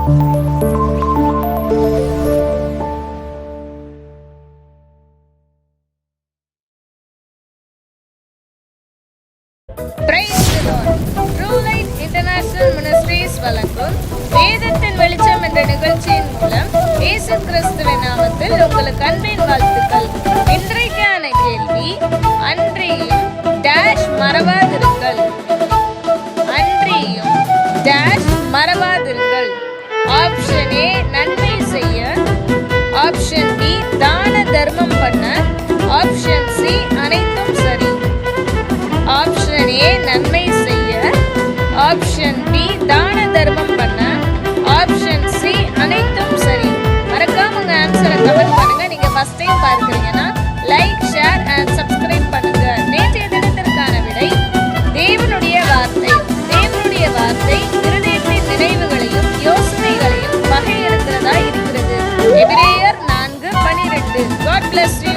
True Light International Ministries வழங்கும் வேதத்தின் வெளிச்சம் என்ற நிகழ்ச்சியின் மூலம் இயேசு கிறிஸ்துவின் நாமத்தில் உங்களுக்கு அன்பின் வாழ்த்துக்கள். இன்றைக்கான கேள்வி, அன்றியும் டேஷ் மறவாதிருங்கள். அன்றியும் டேஷ் மறவாதிருங்கள். ஆப்ஷன் ஏ நன்மை செய்ய, ஆப்ஷன் பி தான தர்மம் பண்ண, ஆப்ஷன் சி அனைத்தும் சரி. ஆப்ஷன் ஏ நன்மை செய்ய, ஆப்ஷன் பி தான தர்மம் பண்ண, ஆப்ஷன் சி அனைத்தும் சரி. மறக்காம உங்க ஆன்சரை கமெண்ட் பண்ணுங்க. நீங்க ஃபர்ஸ்ட் டைம் பார்க்கிறீங்கன்னா லைக், ஷேர் அண்ட் சப்ஸ்கிரைப் பண்ணுங்க. நேற்றைய தினத்திற்கான விடை தேவனுடைய வார்த்தை. தேவனுடைய வார்த்தை இருதயத்தின் நினைவுகளையும் யோசனைகளையும் வகையறுக்கிறதா இருக்கிறது. எபிரேயர் 4:12. God bless you.